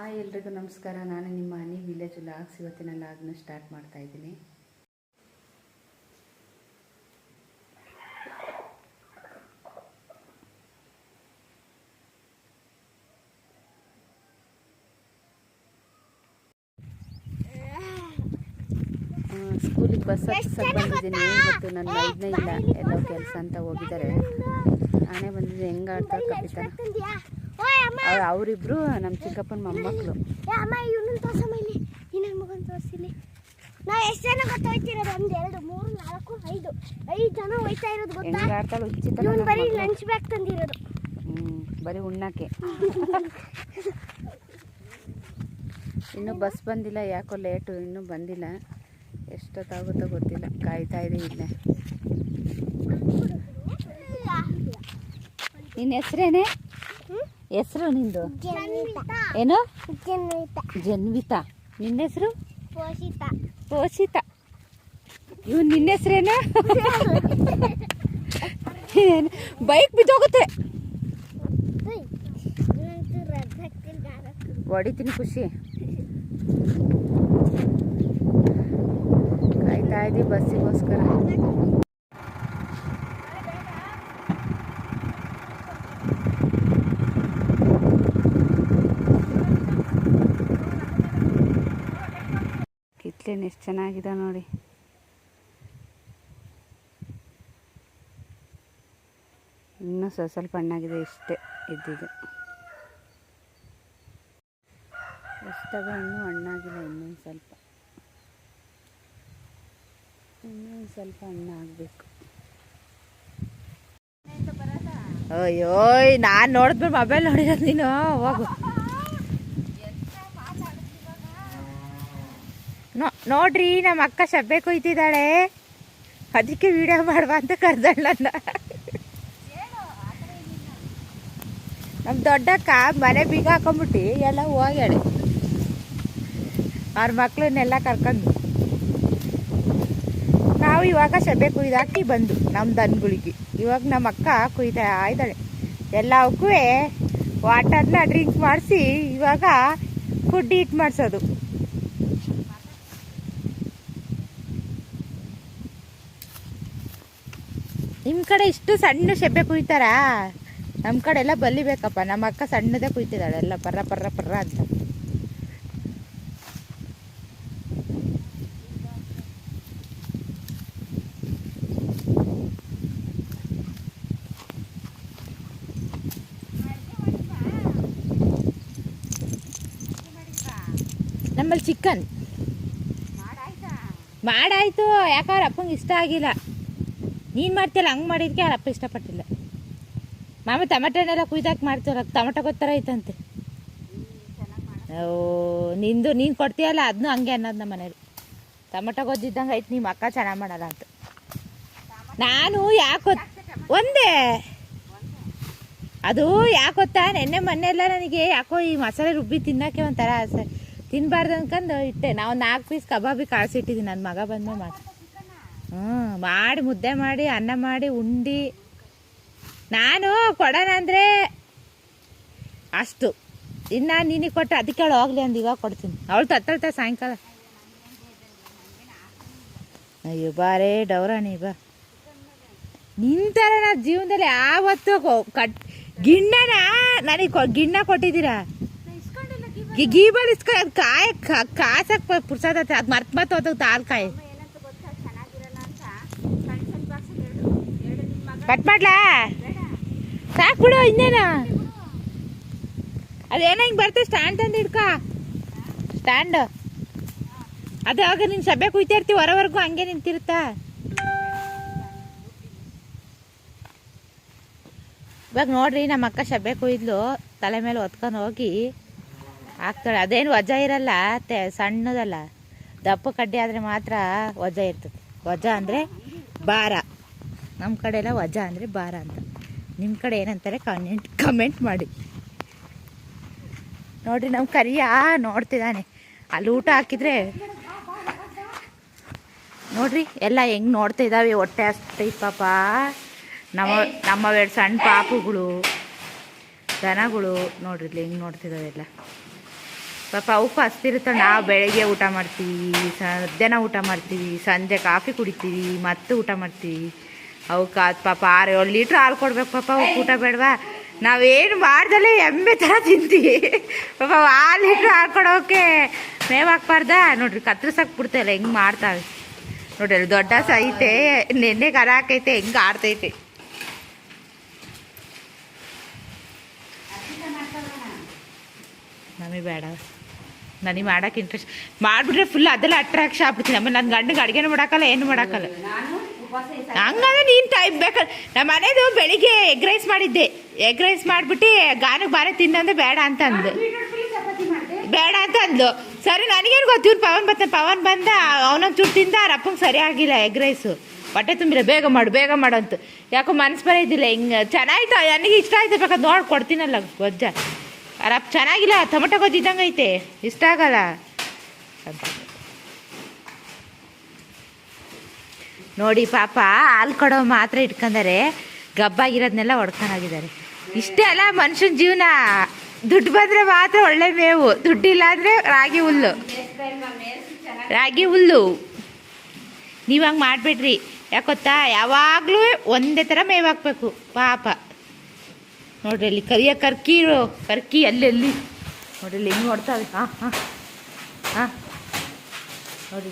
Hi ಎಲ್ರಿಗೂ ನಮಸ್ಕಾರ. ನಾನು ನಿಮ್ಮ ಹನಿ ವಿಲೇಜ್ ವ್ಲಾಗ್ಸ್ ಇವತ್ತಿನ ಲಾಗ್ನ ಸ್ಟಾರ್ಟ್ ಮಾಡ್ತಾ ಇದ್ದೀನಿ. ಸ್ಕೂಲಿಗೆ ಬಸ್ ಹತ್ತಿಸಕ್ಕೆ ಬಂದಿದ್ದೀನಿ. ಇವತ್ತು ನನ್ನ ಮೈದ್ನೇ ಇಲ್ಲ, ಎಲ್ಲೋ ಕೆಲಸ ಅಂತ ಹೋಗಿದ್ದಾರೆ. ನಾನೇ ಬಂದಿದ್ದೆ. ಹೆಂಗೆ ಆಡ್ತಾರೆ ಕಪಿತಾನ ಅವರಿಬ್ರು ನಮ್ಮ ಚಿಕ್ಕಪ್ಪನ ಮೊಮ್ಮಕ್ಕಳು. ನಾವು ಎಷ್ಟು ಜನ ಗೊತ್ತಾಯ್ತಿರೋದು? 1 2 3 4 5 ಜನ ಹೋಯ್ತಾ ಇರೋದು ಗೊತ್ತಾ? ಹೆಂಗೆ ಆಡ್ತಾಳೆ ಉಚಿತ. ಇವನು ಬರೀ ಲಂಚ್ ಬ್ಯಾಗ್ ತಂದಿರೋದು. ಬರೀ ಉಣ್ಣಕ್ಕೆ. ಇನ್ನೂ ಬಸ್ ಬಂದಿಲ್ಲ, ಯಾಕೋ ಲೇಟು, ಇನ್ನೂ ಬಂದಿಲ್ಲ. ಎಷ್ಟೊತ್ತಾಗುತ್ತೋ ಗೊತ್ತಿಲ್ಲ, ಕಾಯ್ತಾ ಇದೆ ಇಲ್ಲೇ. ನಿನ್ನ ಹೆಸ್ರೇನೆ? ಹೆಸರು ನಿಂದು ಏನು? ಜನ್ವಿತಾ. ನಿನ್ನ ಹೆಸರು? ಪೋಷಿತಾ. ಇವ್ ನಿನ್ನ ಹೆಸ್ರೇನ? ಬೈಕ್ ಬಿದ್ದೋಗುತ್ತೆ. ಹೊಡಿತೀನಿ ಖುಷಿ. ಕಾಯ್ತಾ ಇದ್ದೀವಿ ಬಸ್ಸಿಗೋಸ್ಕರ. ಕಿತ್ಲೇನು ಎಷ್ಟು ಚೆನ್ನಾಗಿದೆ ನೋಡಿ. ಇನ್ನೂ ಸ್ವಲ್ಪ ಹಣ್ಣಾಗಿದೆ, ಇಷ್ಟೇ ಇದ್ದಿದ್ದು. ಎಷ್ಟಾಗ ಇನ್ನೂ ಹಣ್ಣಾಗಿಲ್ಲ. ಇನ್ನೊಂದು ಸ್ವಲ್ಪ ಹಣ್ಣಾಗಬೇಕು. ಅಯ್ಯೋ, ನಾನು ನೋಡಿದ್ಮೇಲೆ ಮೊಬೈಲ್ ನೋಡಿರೋದು ನೀನು. ಹೋಗು. ನೋಡ್ರಿ, ನಮ್ಮ ಅಕ್ಕ ಶಬ್ಬೆ ಕುಯ್ತಿದ್ದಾಳೆ, ಅದಕ್ಕೆ ವಿಡಿಯೋ ಮಾಡುವ ಅಂತ ಕರೆದಳ್ಳನ್ನ. ನಮ್ಮ ದೊಡ್ಡಕ್ಕ ಮನೆ ಬೀಗ ಹಾಕೊಂಡ್ಬಿಟ್ಟು ಎಲ್ಲ ಹೋಗ್ಯಾಳೆ ಅವ್ರ ಮಕ್ಳನ್ನೆಲ್ಲ ಕರ್ಕೊಂಡು. ನಾವು ಇವಾಗ ಶಬ್ಬೆ ಕುಯ್ದಾಕಿ ಬಂದು ನಮ್ಮ ದನಗಳಿಗೆ. ಇವಾಗ ನಮ್ಮ ಅಕ್ಕ ಕುಯ್ತಾ ಇದ್ದಾಳೆ. ಎಲ್ಲವಕ್ಕೂ ವಾಟರ್ನ ಡ್ರಿಂಕ್ ಮಾಡಿಸಿ ಇವಾಗ ಫುಡ್ ಈಟ್ ಮಾಡಿಸೋದು. ನಿಮ್ಮ ಕಡೆ ಇಷ್ಟು ಸಣ್ಣ ಶೆಬ್ಬೆ ಕುಯ್ತಾರಾ? ನಮ್ಮ ಕಡೆ ಎಲ್ಲ ಬಲಿಬೇಕಪ್ಪ. ನಮ್ಮ ಅಕ್ಕ ಸಣ್ಣದೇ ಕುಯ್ತಿದ್ದಾಳೆ, ಎಲ್ಲ ಪರ್ರ ಪರ್ರ ಪರ್ರ ಅಂತ. ನಮ್ಮಲ್ಲಿ ಚಿಕನ್ ಮಾಡಾಯ್ತು. ಯಾಕಂದ್ರೆ ಅಪ್ಪಂಗೆ ಇಷ್ಟ ಆಗಿಲ್ಲ. ನೀನು ಮಾಡ್ತೀಯಲ್ಲ, ಹಂಗೆ ಮಾಡಿದ್ಕೆ ಅವ್ರ ಅಪ್ಪ ಇಷ್ಟಪಟ್ಟಿಲ್ಲ. ಮಾಮ ಟೊಮೆಟೊನೆಲ್ಲ ಕುಯ್ದಾಕಿ ಮಾಡ್ತೀವಲ್ಲ, ಟೊಮೆಟೊ ಗೊತ್ತರ ಐತಂತೆ. ನೀನು ಕೊಡ್ತೀಯಲ್ಲ, ಅದನ್ನೂ ಹಂಗೆ ಅನ್ನೋದು ನಮ್ಮ ಮನೇಲಿ. ಟೊಮೆಟೊ ಗೊಜ್ಜಿದ್ದಂಗೆ ಐತೆ, ನಿಮ್ಮ ಅಕ್ಕ ಚೆನ್ನಾಗಿ ಮಾಡಲ್ಲ ಅಂತ. ನಾನು ಯಾಕೆ ಒಂದೇ ಅದು ಯಾಕೊತ್ತಾ, ನೆನ್ನೆ ಮೊನ್ನೆಲ್ಲ ನನಗೆ ಯಾಕೋ ಈ ಮಸಾಲೆ ರುಬ್ಬಿ ತಿನ್ನೋಕ್ಕೆ ಒಂಥರ ಆಸೆ. ತಿನ್ನಬಾರ್ದು ಅನ್ಕೊಂಡು ಇಟ್ಟೆ. ನಾವು 4 ಪೀಸ್ ಕಬಾಬಿ ಕಾಳಿಸಿಟ್ಟಿದ್ದೀನಿ. ನನ್ನ ಮಗ ಬಂದ್ಮೇಲೆ ಮಾಡಿ ಮುದ್ದೆ ಮಾಡಿ ಅನ್ನ ಮಾಡಿ ಉಂಡು ನಾನು ಕೊಡೋಣ ಅಂದರೆ ಅಷ್ಟು. ಇನ್ನು ನಿನಗೆ ಕೊಟ್ಟು ಅದಕ್ಕೆ ಅವಳು ಹೋಗ್ಲಿ ಅಂದು ಇವಾಗ ಕೊಡ್ತೀನಿ. ಅವಳು ತತ್ತಳ್ತಾ ಸಾಯಂಕಾಲ. ಅಯ್ಯೋ ಬಾರೇ ಡೌರಾಣಿ ಬಾ. ನಿಂತರ ನಾ ಜೀವನದಲ್ಲಿ ಯಾವತ್ತೂ ಗಿಣ್ಣನ ನನಗೆ ಗಿಣ್ಣ ಕೊಟ್ಟಿದ್ದೀರಾ? ಗೀಬಲ್ ಇಸ್ಕೊಂಡು ಕಾಯಿ ಕಾಸಕ್ಕೆ ಪುರ್ಸೋದತ್ತೆ. ಅದು ಮರ್ತು ಹೋದಾಗ ಹಾಲು ಕಾಯಿ ಕಟ್ ಮಾಡ್ಲಾ? ಸಾಕು ಬಿಡು, ಇನ್ನೇನ. ಅದೇನೋ ಹಿಂಗೆ ಬರ್ತದೆ, ಸ್ಟ್ಯಾಂಡ್ ತಂದು ಹಿಡ್ಕ. ಸ್ಟ್ಯಾಂಡ್ ಅದು ಆಗ ನೀನು ಶಬ್ಬೆ ಕುಯ್ತಾ ಇರ್ತೀವಿ, ಹೊರವರೆಗೂ ಹಂಗೆ ನಿಂತಿರುತ್ತ. ಇವಾಗ ನೋಡ್ರಿ, ನಮ್ಮ ಅಕ್ಕ ಶಬ್ಬೆ ಕುಯ್ದ್ಲು, ತಲೆ ಮೇಲೆ ಹೊತ್ಕೊಂಡು ಹೋಗಿ ಹಾಕ್ತಾಳೆ. ಅದೇನು ವಜಾ ಇರಲ್ಲ, ಸಣ್ಣದಲ್ಲ, ದಪ್ಪ ಕಡ್ಡಿ ಆದರೆ ಮಾತ್ರ ವಜಾ ಇರ್ತದೆ. ವಜಾ ಅಂದರೆ ಭಾರ. ನಮ್ಮ ಕಡೆ ಎಲ್ಲ ವಜಾ ಅಂದರೆ ಭಾರ ಅಂತ. ನಿಮ್ಮ ಕಡೆ ಏನಂತಾರೆ ಕಮೆಂಟ್ ಮಾಡಿ. ನೋಡಿರಿ, ನಮ್ಮ ಕರಿಯ ನೋಡ್ತಿದ್ದಾನೆ. ಅಲ್ಲಿ ಊಟ ಹಾಕಿದ್ರೆ ನೋಡ್ರಿ ಎಲ್ಲ ಹೆಂಗೆ ನೋಡ್ತಾ ಇದ್ದಾವೆ. ಹೊಟ್ಟೆ ಅಷ್ಟೇ ಪಾಪ. ನಮ್ಮವೆರಡು ಸಣ್ಣ ಪಾಪುಗಳು, ದನಗಳು ನೋಡ್ರಿ ಇಲ್ಲಿ ಹೆಂಗೆ ನೋಡ್ತಿದ್ದಾವೆ ಎಲ್ಲ. ಪಾಪ ಅವಕ್ಕೂ ಹಸ್ತಿರುತ್ತೆ. ನಾವು ಬೆಳಗ್ಗೆ ಊಟ ಮಾಡ್ತೀವಿ, ಮಧ್ಯಾಹ್ನ ಊಟ ಮಾಡ್ತೀವಿ, ಸಂಜೆ ಕಾಫಿ ಕುಡಿತೀವಿ, ಮತ್ತೆ ಊಟ ಮಾಡ್ತೀವಿ. ಅವಕ್ಕೆ ಅದು ಪಾಪ 6-7 ಲೀಟ್ರ್ ಹಾಲು ಕೊಡ್ಬೇಕು ಪಾಪ. ಅವಕ್ಕೆ ಊಟ ಬೇಡವಾ? ನಾವೇನು ಮಾಡ್ದಲ್ಲೇ ಎಮ್ಮೆ ಥರ ತಿಂತೀವಿ ಪಾಪ. 6 ಲೀಟ್ರ್ ಹಾಲು ಕೊಡೋಕೆ ಮೇವು ಹಾಕ್ಬಾರ್ದ? ನೋಡ್ರಿ ಕತ್ರಿಸಕ್ಕೆ ಬಿಡ್ತಾಯಿಲ್ಲ, ಹೆಂಗೆ ಮಾಡ್ತಾವೆ ನೋಡ್ರಿ. ಅಲ್ಲಿ ದೊಡ್ಡ ಐತೆ, ನೆನ್ನೆ ಕರ ಹಾಕೈತೆ, ಹೆಂಗೆ ಆಡ್ತೈತೆ. ನಮಗೆ ಬೇಡ, ನನಗೆ ಮಾಡೋಕೆ ಇಂಟ್ರೆಸ್ಟ್. ಮಾಡಿಬಿಟ್ರೆ ಫುಲ್ ಅದೆಲ್ಲ ಅಟ್ರಾಕ್ಷನ್ ಆಗ್ಬಿಡ್ತೀನಿ. ಆಮೇಲೆ ನನ್ನ ಗಂಡಿಗೆ ಅಡುಗೆನೂ ಮಾಡೋಕ್ಕಲ್ಲ, ಏನು ಮಾಡೋಕ್ಕಲ್ಲ. ಹಂಗಂದ್ರೆ ನೀನು ಟೈಮ್ ಬೇಕಲ್ಲ. ನಮ್ಮ ಮನೇದು ಬೆಳಿಗ್ಗೆ ಎಗ್ ರೈಸ್ ಮಾಡಿದ್ದೆ. ಎಗ್ ರೈಸ್ ಮಾಡಿಬಿಟ್ಟು ಗಾನಕ್ಕೆ ಬಾರೆ ತಿನ್ನಂದ್ರೆ ಬೇಡ ಅಂತ ಅಂದು, ಬೇಡ ಅಂತ ಅಂದ್ಲು. ಸರಿ, ನನಗೇನು ಗೊತ್ತು, ಇವ್ರು ಪವನ್ ಬಂದ, ಅವನೊಂದು ಚುಟ್ಟು ತಿಂದ. ಅಪ್ಪಂಗೆ ಸರಿ ಆಗಿಲ್ಲ ಎಗ್ ರೈಸು, ಹೊಟ್ಟೆ ತುಂಬಿಲ್ಲ. ಬೇಗ ಮಾಡು ಅಂತ. ಯಾಕೋ ಮನಸ್ಸು ಬರೋ ಇದ್ದಿಲ್ಲ. ಹಿಂಗೆ ಚೆನ್ನಾಗಿತ್ತು, ನನಗೆ ಇಷ್ಟ ಆಯ್ತು. ಬೇಕಾದ್ರೆ ನೋಡಿ ಕೊಡ್ತೀನಲ್ಲ ಗೊಜ್ಜ. ಅರಪ್ಪ ಚೆನ್ನಾಗಿಲ್ಲ, ಟೊಮಟೊ ಗೊಜ್ಜು ಇದ್ದಂಗೆ ಐತೆ, ಇಷ್ಟ ಆಗಲ್ಲ. ನೋಡಿ ಪಾಪ ಹಾಲು ಕೊಡೋ ಮಾತ್ರ ಇಟ್ಕೊಂಡಾರೆ, ಗಬ್ಬಾಗಿರೋದನ್ನೆಲ್ಲ ಹೊಡ್ಕೊಂಡೋಗಿದ್ದಾರೆ. ಇಷ್ಟೇ ಅಲ್ಲ ಮನುಷ್ಯನ ಜೀವನ. ದುಡ್ಡು ಬಂದರೆ ಮಾತ್ರ ಒಳ್ಳೆ ಮೇವು, ದುಡ್ಡಿಲ್ಲ ಅಂದರೆ ರಾಗಿ ಹುಲ್ಲು. ನೀವು ಹಂಗೆ ಮಾಡಿಬಿಡ್ರಿ. ಯಾಕೊತ್ತಾ, ಯಾವಾಗಲೂ ಒಂದೇ ಥರ ಮೇವು ಹಾಕ್ಬೇಕು ಪಾಪ. ನೋಡ್ರಿ ಅಲ್ಲಿ ಕರ್ಕಿ ಅಲ್ಲಿ ನೋಡ್ರಿ, ಹೆಂಗೆ ನೋಡ್ತಾವೆ. ಹಾಂ ನೋಡ್ರಿ.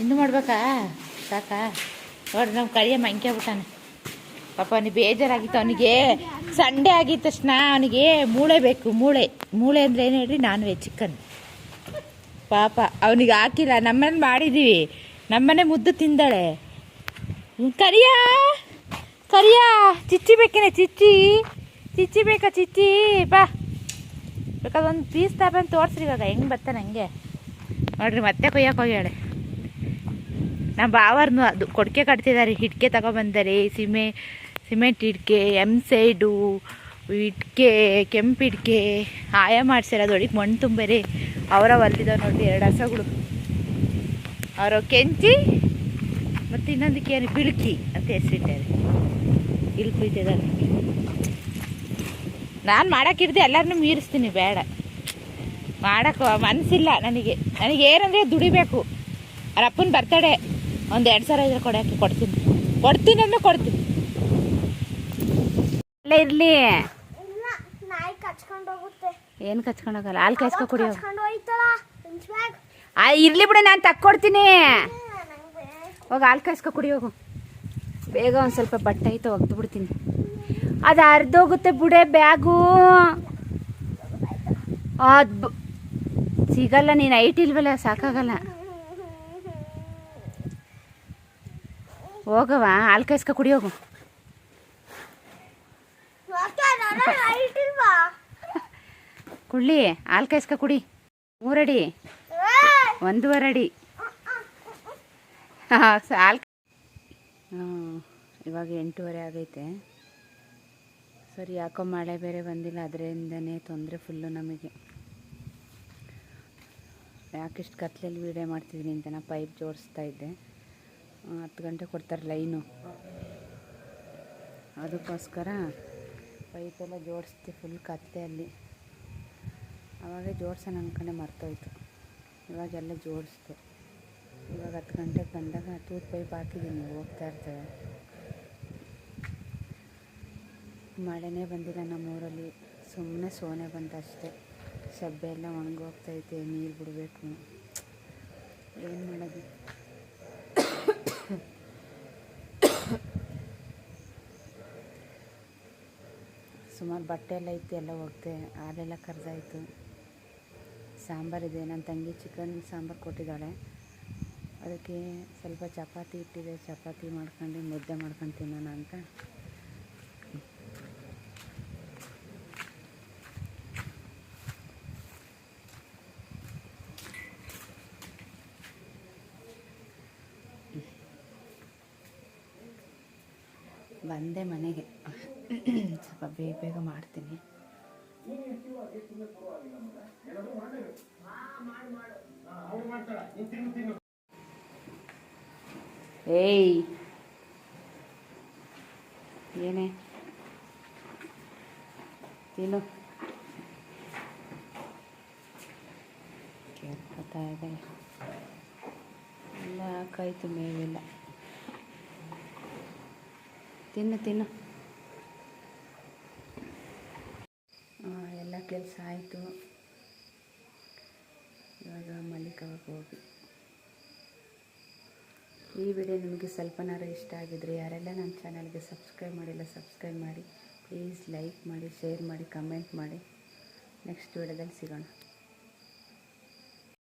ಇನ್ನೂ ಮಾಡ್ಬೇಕಾ? ಸಾಕಾ? ನೋಡ್ರಿ, ನಮ್ಮ ಕಳಿಯ ಮಂಕ್ಯಾಬಿಟ್ಟಾನೆ ಪಾಪ. ಅವನಿಗೆ ಬೇಜಾರಾಗಿತ್ತು. ಅವನಿಗೆ ಸಂಡೇ ಆಗಿದ್ದ ತಕ್ಷಣ ಅವನಿಗೆ ಮೂಳೆ ಬೇಕು. ಮೂಳೆ ಅಂದರೆ ಏನು ಹೇಳ್ರಿ? Non veg, chicken. ಪಾಪ ಅವನಿಗೆ ಹಾಕಿಲ್ಲ. ನಮ್ಮನೇಲಿ ಮಾಡಿದ್ದೀವಿ, ನಮ್ಮನೆ ಮುದ್ದು ತಿಂದಾಳೆ. ಕರಿಯ ಚಿಚ್ಚಿ ಬೇಕೇನೆ? ಚಿಚ್ಚಿ ಬೇಕಾ? ಚಿಚ್ಚಿ ಬಾ. ಬೇಕಾದ್ರೆ ಒಂದು ಪೀಸ್ ತಗೊಂಡು ತೋರಿಸ್ರಿ ಇವಾಗ ಹೆಂಗೆ ಬರ್ತಾನೆ. ಹಂಗೆ ನೋಡ್ರಿ, ಮತ್ತೆ ಕೊಯ್ಯಕ್ಕೆ ಹೋಗ್ಯಾಳೆ. ನಮ್ಮ ಬಾವರ್ನು ಅದು ಕೊಡ್ಕೆ ಕಟ್ತಿದ್ದಾರೆ. ಇಟ್ಕೆ ತಗೊಬಂದಾರೆ, ಸಿಮೆಂಟ್ ಇಟ್ಕೆ, ಸೈಡು ಇಟ್ಕೆ, ಕೆಂಪು ಇಟ್ಕೆ ಆಯ ಮಾಡ್ಸ್ಯಾರ. ಅದೊಳಗೆ ಮಣ್ಣು ತುಂಬರಿ. ಅವರ ಹೊಲ್ದಿದ್ದಾವೆ ನೋಡ್ರಿ 2 ಹಸಗಳು. ಅವರು ಕೆಂಚಿ ಮತ್ತು ಇನ್ನೊಂದಕ್ಕೆ ಏನು ಬಿಳುಕಿ ಅಂತ ಹೆಸರಿಟ್ಟಾರೆ. ಇಲ್ಲಿ ಕುಯ್ತಿದ್ದಾರೆ. ನಾನು ಮಾಡೋಕ್ಕಿರ್ದೆ ಎಲ್ಲರನ್ನೂ ಮೀರಿಸ್ತೀನಿ. ಬೇಡ, ಮಾಡೋಕ್ಕೆ ಮನಸ್ಸಿಲ್ಲ ನನಗೆ ಏನಂದರೆ ದುಡಿಬೇಕು. ಅವ್ರ ಅಪ್ಪನ ಬರ್ತಡೇ ಒಂದು 2,000 ಇದ್ರೆ ಕೊಡ್ತೀನಿ ಅಂದ್ರೆ ಕೊಡ್ತೀನಿ. ಅಲ್ಲೇ ಇರಲಿ. ಏನು ಕಚ್ಕೊಂಡೋಗಲ್ಲ. ಹಾಲು ಕಾಯಿಸ್ಕೊ ಕುಡಿಯೋ. ಇರಲಿ ಬಿಡು, ನಾನು ತಕ್ಕೊಡ್ತೀನಿ. ಹೋಗಿ ಹಾಲು ಕಾಯಿಸ್ಕೊ ಕುಡಿಯೋಗು ಬೇಗ. ಒಂದು ಸ್ವಲ್ಪ ಬಟ್ಟೆ ಐತೆ ಒಗ್ದು ಬಿಡ್ತೀನಿ. ಅದು ಅರ್ಧೋಗುತ್ತೆ ಬಿಡೆ ಬ್ಯಾಗು. ಅದು ಸಿಗಲ್ಲ. ನೀನು ಐಟ್ ಇಲ್ವಲ್ಲ, ಸಾಕಾಗಲ್ಲ. ಹೋಗವ, ಹಾಲು ಕಾಯಿಸ್ಕೊ ಕುಡಿಯೋಗು. ಕುಳ್ಳಿ ಹಾಲು ಕಾಯಿಸ್ಕೊ ಕುಡಿ. 3 ಅಡಿ 1.5 ಅಡಿ ಹಾಲು. ಇವಾಗ 8:30 ಆಗೈತೆ. ಸರಿ, ಯಾಕೋ ಮಳೆ ಬೇರೆ ಬಂದಿಲ್ಲ, ಅದರಿಂದನೇ ತೊಂದರೆ ಫುಲ್ಲು ನಮಗೆ. ಯಾಕಿಷ್ಟು ಕತ್ಲಲ್ಲಿ ವೀಡಿಯೋ ಮಾಡ್ತಿದ್ದೀನಿ ಅಂತ ನಾನು ಪೈಪ್ ಜೋಡಿಸ್ತಾ ಇದ್ದೆ. 10 ಗಂಟೆ ಕೊಡ್ತಾರೆ ಲೈನು, ಅದಕ್ಕೋಸ್ಕರ ಪೈಪೆಲ್ಲ ಜೋಡಿಸ್ತಿ. ಫುಲ್ ಕತ್ತೆಯಲ್ಲಿ ಆವಾಗ ಜೋಡ್ಸೋಣ ಅಂದ್ಕೊಂಡೆ ಮರ್ತೋಯ್ತು. ಇವಾಗೆಲ್ಲ ಜೋಡಿಸ್ತು. ಇವಾಗ 10 ಗಂಟೆಗೆ ಬಂದಾಗ ತೂತ್ ಪೈಪ್ ಹಾಕಿದ್ದೀನಿ, ಹೋಗ್ತಾ ಇರ್ತವೆ. ಮಳೆನೇ ಬಂದಿಲ್ಲ ನಮ್ಮೂರಲ್ಲಿ, ಸುಮ್ಮನೆ ಸೋನೆ ಬಂತಷ್ಟೇ. ಸಬ್ಬೆ ಎಲ್ಲ ಒಣಗೋಗ್ತೈತೆ, ನೀರು ಬಿಡಬೇಕು. ಏನು ಮಾಡೋದು? ಸುಮಾರು ಬಟ್ಟೆ ಎಲ್ಲ ಇತ್ತು, ಎಲ್ಲ ಹೋಗ್ತೆ. ಹಾಲೆಲ್ಲ ಕರೆದಾಯಿತು. ಸಾಂಬಾರಿದೆ, ನನ್ನ ತಂಗಿ ಚಿಕನ್ ಸಾಂಬಾರು ಕೊಟ್ಟಿದ್ದಾಳೆ. ಅದಕ್ಕೆ ಸ್ವಲ್ಪ ಚಪಾತಿ ಇಟ್ಟಿದೆ, ಚಪಾತಿ ಮಾಡ್ಕೊಂಡು ಮುದ್ದೆ ಮಾಡ್ಕೊಂಡು ತಿನ್ನೋಣ ಅಂತ. ಬಂದೆ ಮನೆಗೆ. ಸ್ವಲ್ಪ ಬೇಗ ಬೇಗ ಮಾಡ್ತೀನಿ. ಏಯ್ ಏನೇ ತಿನ್ನು, ಕೇಳ್ಕೊತಾ ಇದೆ. ಎಲ್ಲ ಹಾಕಾಯ್ತು, ಮೇವಿಲ್ಲ. ತಿನ್ನು ತಿನ್ನು. ಎಲ್ಲ ಕೆಲಸ ಆಯಿತು. ಇವಾಗ ಮಲ್ಲಿಕವಾಗಿ ಹೋಗಿ. ಈ ವಿಡಿಯೋ ನಿಮಗೆ ಸ್ವಲ್ಪನಾರು ಇಷ್ಟ ಆಗಿದ್ರೆ ಯಾರೆಲ್ಲ ನನ್ನ ಚಾನಲ್ಗೆ ಸಬ್ಸ್ಕ್ರೈಬ್ ಮಾಡಿಲ್ಲ ಸಬ್ಸ್ಕ್ರೈಬ್ ಮಾಡಿ. ಪ್ಲೀಸ್ ಲೈಕ್ ಮಾಡಿ, ಶೇರ್ ಮಾಡಿ, ಕಮೆಂಟ್ ಮಾಡಿ. ನೆಕ್ಸ್ಟ್ ವಿಡಿಯೋದಲ್ಲಿ ಸಿಗೋಣ.